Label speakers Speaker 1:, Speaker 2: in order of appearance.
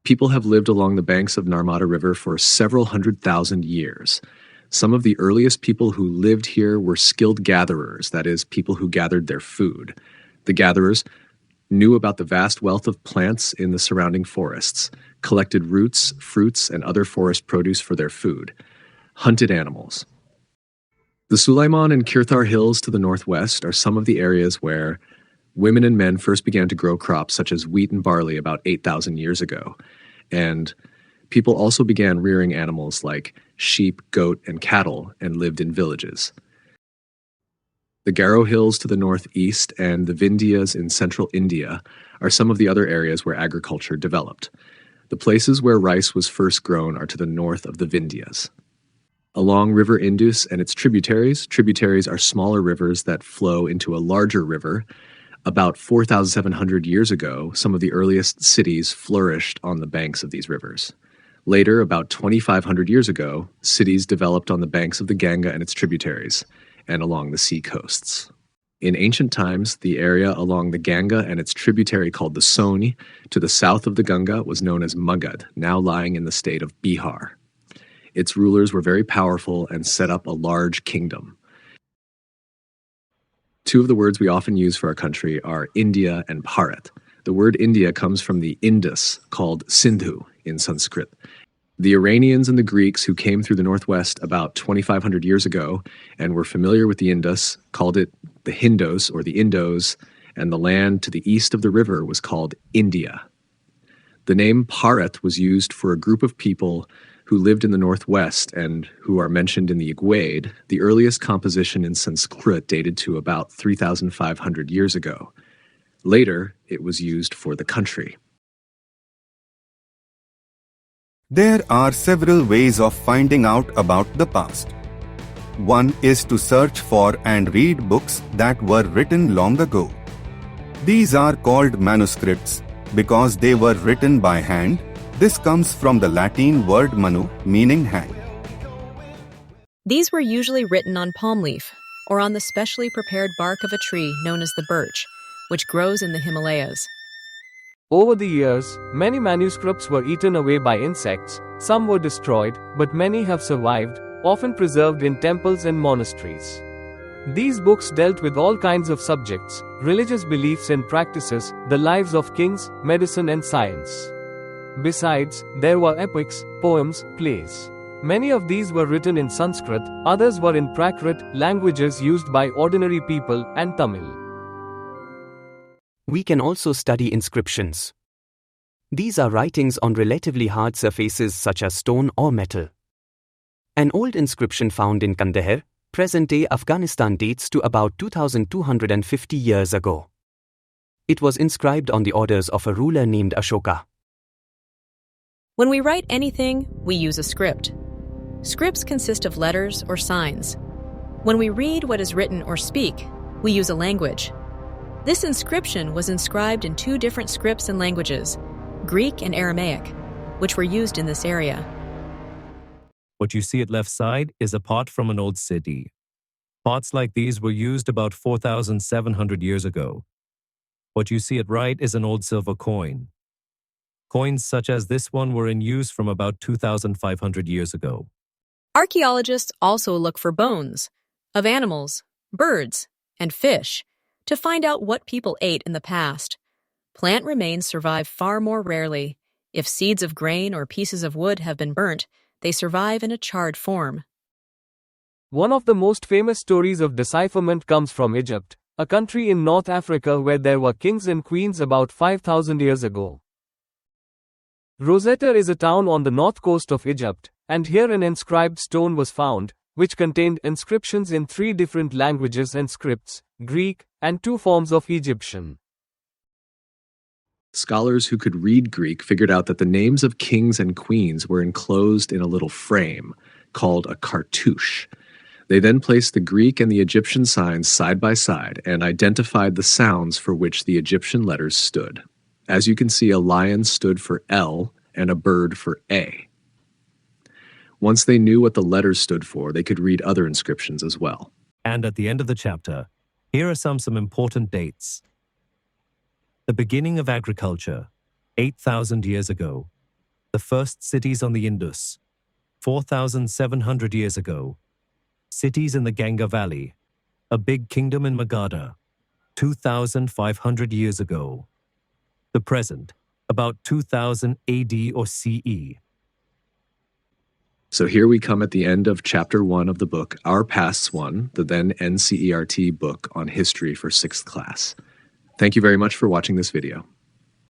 Speaker 1: People have lived along the banks of Narmada River for several 100,000 years. Some of the earliest people who lived here were skilled gatherers, that is, people who gathered their food. The gatherers knew about the vast wealth of plants in the surrounding forests, collected roots, fruits, and other forest produce for their food, hunted animals. The Sulaiman and Kirthar Hills to the northwest are some of the areas where women and men first began to grow crops such as wheat and barley about 8,000 years ago. And people also began rearing animals like sheep, goat, and cattle and lived in villages. The Garo Hills to the northeast and the Vindhyas in central India are some of the other areas where agriculture developed. The places where rice was first grown are to the north of the Vindhyas. Along River Indus and its tributaries are smaller rivers that flow into a larger river. About 4,700 years ago, some of the earliest cities flourished on the banks of these rivers. Later, about 2,500 years ago, cities developed on the banks of the Ganga and its tributaries, and along the sea coasts. In ancient times, the area along the Ganga and its tributary called the Soni, to the south of the Ganga, was known as Magad, now lying in the state of Bihar. Its rulers were very powerful and set up a large kingdom. Two of the words we often use for our country are India and Bharat. The word India comes from the Indus, called Sindhu in Sanskrit. The Iranians and the Greeks who came through the northwest about 2,500 years ago and were familiar with the Indus called it the Hindos or the Indos, and the land to the east of the river was called India. The name Bharat was used for a group of people who lived in the northwest and who are mentioned in the Igwede. The earliest composition in Sanskrit dated to about 3,500 years ago. Later, it was used for the country.
Speaker 2: There are several ways of finding out about the past. One is to search for and read books that were written long ago. These are called manuscripts because they were written by hand. This comes from the Latin word manu, meaning hand.
Speaker 3: These were usually written on palm leaf or on the specially prepared bark of a tree known as the birch, which grows in the Himalayas.
Speaker 4: Over the years, many manuscripts were eaten away by insects, some were destroyed, but many have survived, often preserved in temples and monasteries. These books dealt with all kinds of subjects, religious beliefs and practices, the lives of kings, medicine and science. Besides, there were epics, poems, plays. Many of these were written in Sanskrit, others were in Prakrit, languages used by ordinary people, and Tamil.
Speaker 5: We can also study inscriptions. These are writings on relatively hard surfaces such as stone or metal. An old inscription found in Kandahar, present-day Afghanistan, dates to about 2,250 years ago. It was inscribed on the orders of a ruler named Ashoka.
Speaker 3: When we write anything, we use a script. Scripts consist of letters or signs. When we read what is written or speak, we use a language. This inscription was inscribed in two different scripts and languages, Greek and Aramaic, which were used in this area.
Speaker 6: What you see at left side is a pot from an old city. Pots like these were used about 4,700 years ago. What you see at right is an old silver coin. Coins such as this one were in use from about 2,500 years ago.
Speaker 3: Archaeologists also look for bones of animals, birds, and fish to find out what people ate in the past. Plant remains survive far more rarely. If seeds of grain or pieces of wood have been burnt, they survive in a charred form.
Speaker 4: One of the most famous stories of decipherment comes from Egypt, a country in North Africa where there were kings and queens about 5,000 years ago. Rosetta is a town on the north coast of Egypt, and here an inscribed stone was found, which contained inscriptions in 3 different languages and scripts, Greek, and 2 forms of Egyptian.
Speaker 1: Scholars who could read Greek figured out that the names of kings and queens were enclosed in a little frame called a cartouche. They then placed the Greek and the Egyptian signs side by side and identified the sounds for which the Egyptian letters stood. As you can see, a lion stood for L and a bird for A. Once they knew what the letters stood for, they could read other inscriptions as well.
Speaker 6: And at the end of the chapter, here are some important dates. The beginning of agriculture, 8,000 years ago. The first cities on the Indus, 4,700 years ago. Cities in the Ganga Valley, a big kingdom in Magadha, 2,500 years ago. The present, about 2000 AD or CE.
Speaker 1: So here we come at the end of Chapter 1 of the book, Our Pasts 1, the then NCERT book on history for 6th class. Thank you very much for watching this video.